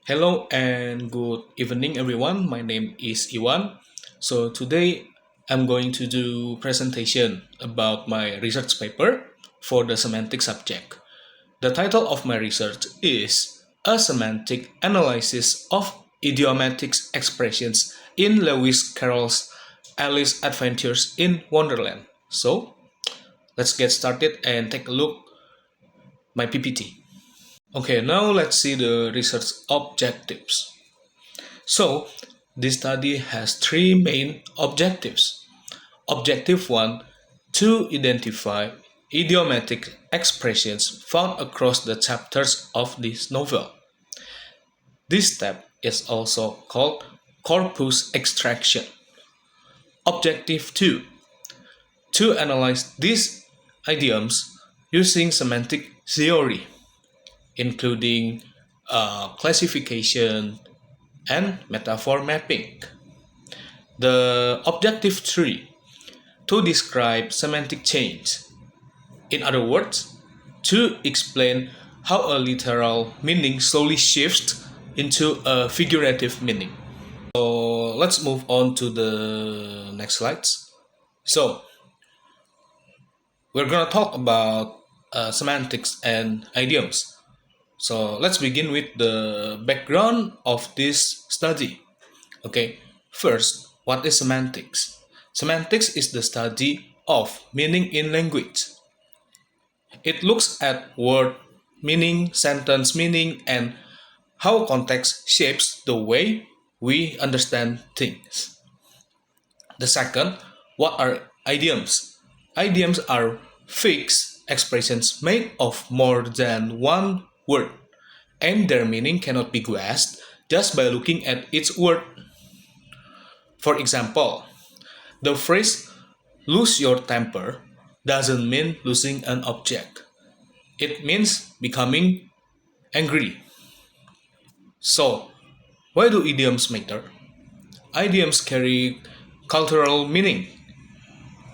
Hello and good evening everyone. My name is Iwan. So today I'm going to do presentation about my research paper for the semantic subject. The title of my research is A Semantic Analysis of Idiomatic Expressions in Lewis Carroll's Alice Adventures in Wonderland. So let's get started and take a look my PPT. Okay, now let's see the research objectives. So, this study has three main objectives. Objective 1, to identify idiomatic expressions found across the chapters of this novel. This step is also called corpus extraction. Objective 2, to analyze these idioms using semantic theory, including classification and metaphor mapping. The objective 3, to describe semantic change. In other words, to explain how a literal meaning slowly shifts into a figurative meaning. So let's move on to the next slides. So we're gonna talk about semantics and idioms. So let's begin with the background of this study. Okay, first, what is semantics? Semantics is the study of meaning in language. It looks at word meaning, sentence meaning, and how context shapes the way we understand things. The second, what are idioms? Idioms are fixed expressions made of more than one word, and their meaning cannot be guessed just by looking at each word. For example, the phrase lose your temper doesn't mean losing an object. It means becoming angry. So, why do idioms matter? Idioms carry cultural meaning.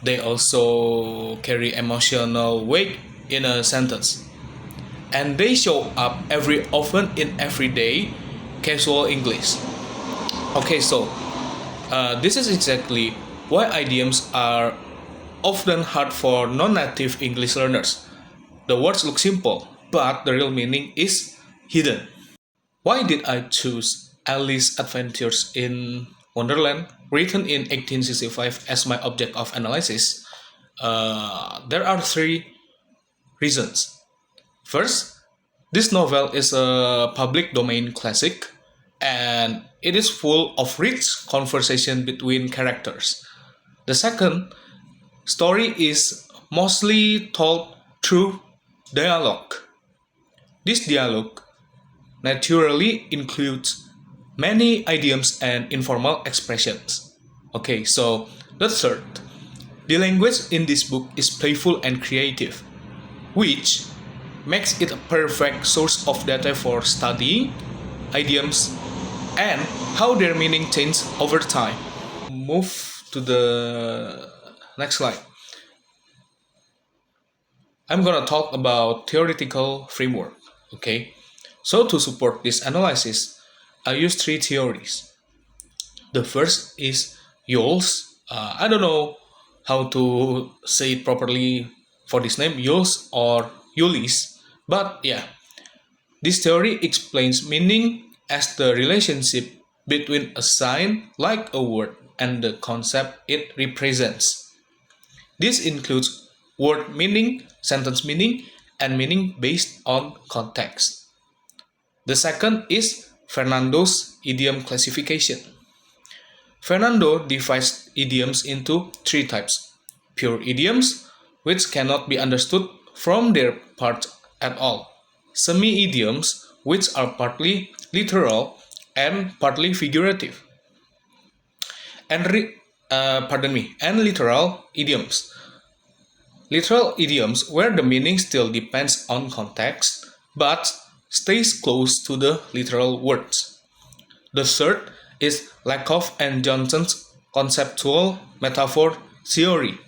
They also carry emotional weight in a sentence. And they show up often in everyday casual English. Okay, so this is exactly why idioms are often hard for non-native English learners. The words look simple, but the real meaning is hidden. Why did I choose Alice Adventures in Wonderland, written in 1865, as my object of analysis? There are three reasons. First, this novel is a public domain classic, and it is full of rich conversation between characters. The second, story is mostly told through dialogue. This dialogue naturally includes many idioms and informal expressions. Okay, so the third, the language in this book is playful and creative, which makes it a perfect source of data for studying idioms and how their meaning changes over time. Move to the next slide. I'm gonna talk about theoretical framework. Okay, so to support this analysis, I use three theories. The first is Yoles. I don't know how to say it properly for this name, Yoles or Yulis. But yeah, this theory explains meaning as the relationship between a sign like a word and the concept it represents. This includes word meaning, sentence meaning, and meaning based on context. The second is Fernando's idiom classification. Fernando divides idioms into three types: pure idioms, which cannot be understood from their parts at all; semi-idioms, which are partly literal and partly figurative; and literal idioms. Literal idioms where the meaning still depends on context, but stays close to the literal words. The third is Lakoff and Johnson's conceptual metaphor theory.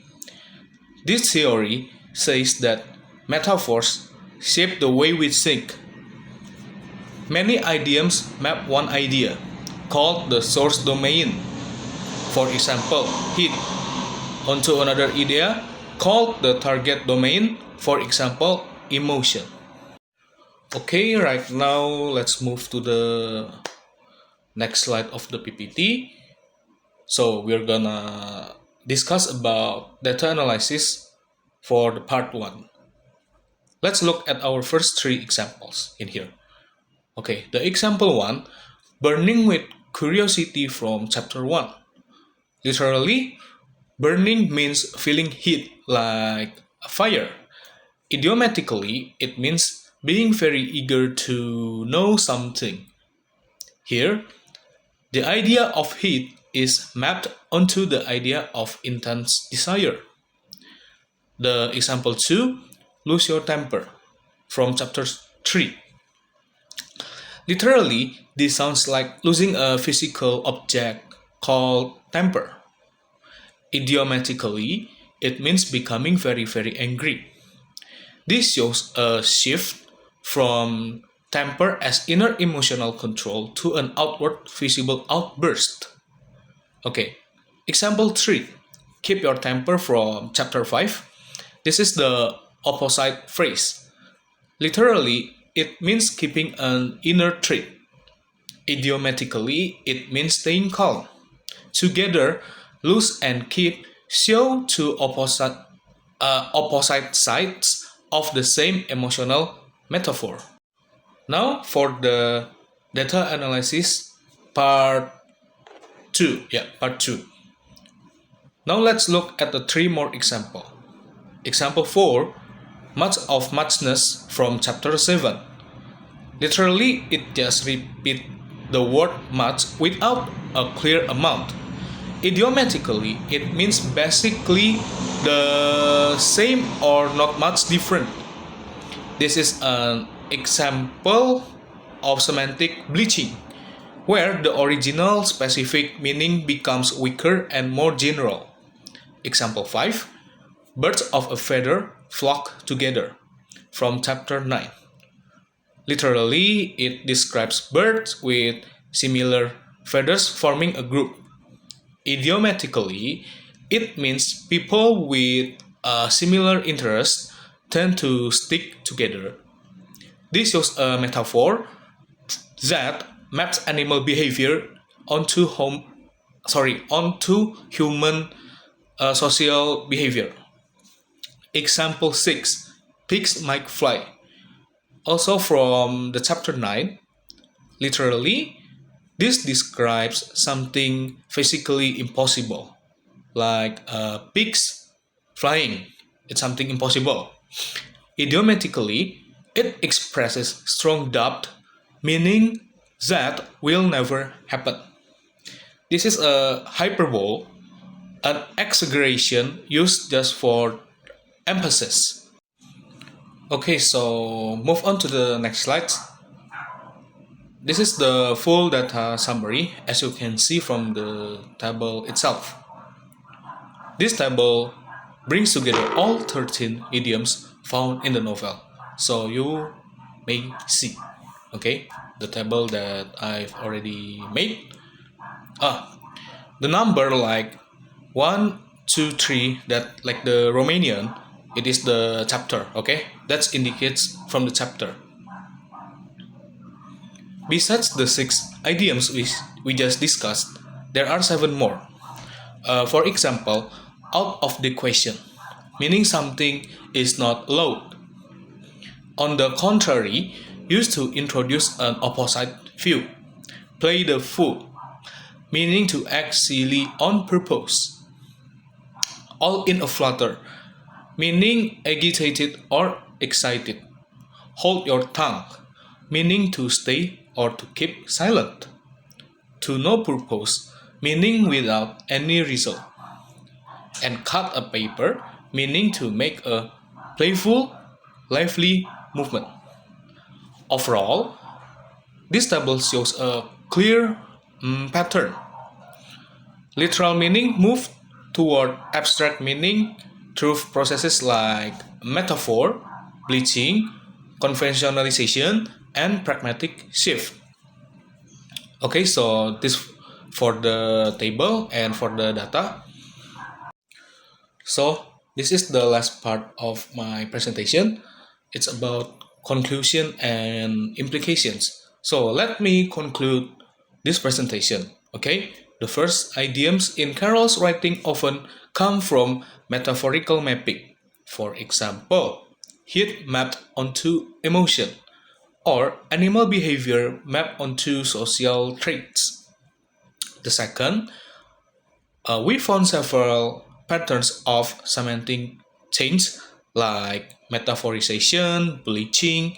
This theory says that metaphors shape the way we think. Many idioms map one idea, called the source domain. For example, heat, onto another idea, called the target domain. For example, emotion. Okay, right now let's move to the next slide of the PPT. So we're gonna discuss about data analysis for the part 1. Let's look at our first 3 examples in here. Okay, the example 1, burning with curiosity from chapter 1. Literally, burning means feeling heat like a fire. Idiomatically, it means being very eager to know something. Here, the idea of heat is mapped onto the idea of intense desire. The example 2, lose your temper, from chapter 3. Literally, this sounds like losing a physical object called temper. Idiomatically, it means becoming very, very angry. This shows a shift from temper as inner emotional control to an outward visible outburst. Okay, example 3, keep your temper, from chapter 5. This is the opposite phrase. Literally, it means keeping an inner trait. Idiomatically, it means staying calm. Together, lose and keep show two opposite sides of the same emotional metaphor. Now for the data analysis part 2. Now let's look at the 3 more examples. Example 4, much of muchness, from chapter 7. Literally, it just repeats the word much without a clear amount. Idiomatically, it means basically the same or not much different. This is an example of semantic bleaching, where the original specific meaning becomes weaker and more general. Example 5, birds of a feather flock together, from chapter 9. Literally, it describes birds with similar feathers forming a group. Idiomatically, it means people with similar interests tend to stick together. This shows a metaphor that maps animal behavior onto human social behavior. Example 6, pigs might fly, also from the chapter 9. Literally, this describes something physically impossible, like pigs flying. It's something impossible. Idiomatically, it expresses strong doubt, meaning that will never happen. This is a hyperbole, an exaggeration used just for emphasis. Okay, so move on to the next slide. This is the full data summary, as you can see from the table itself. This table brings together all 13 idioms found in the novel. So you may see, okay, the table that I've already made. The number like 1, 2, 3, that like the Romanian, it is the chapter, okay? That indicates from the chapter. Besides the 6 idioms we just discussed, there are 7 more. For example, out of the question, meaning something is not allowed. On the contrary, used to introduce an opposite view. Play the fool, meaning to act silly on purpose. All in a flutter, meaning agitated or excited. Hold your tongue, meaning to stay or to keep silent. To no purpose, meaning without any result. And cut a paper, meaning to make a playful, lively movement. Overall, this table shows a clear pattern. Literal meaning move toward abstract meaning through processes like metaphor, bleaching, conventionalization, and pragmatic shift. Okay, so this for the table and for the data. So this is the last part of my presentation. It's about conclusion and implications. So let me conclude this presentation. Okay, the first idioms in Carroll's writing often come from metaphorical mapping. For example, heat mapped onto emotion, or animal behavior mapped onto social traits. The second, we found several patterns of semantic change like metaphorization, bleaching,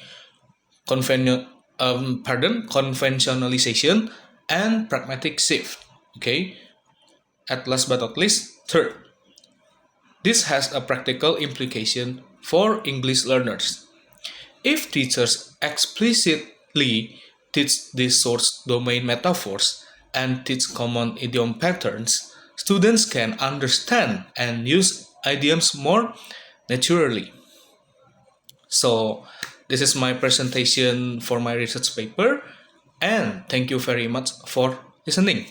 conventionalization, and pragmatic shift. Okay. At last but not least, third, this has a practical implication for English learners. If teachers explicitly teach these source domain metaphors and teach common idiom patterns, students can understand and use idioms more naturally. So, this is my presentation for my research paper, and thank you very much for listening.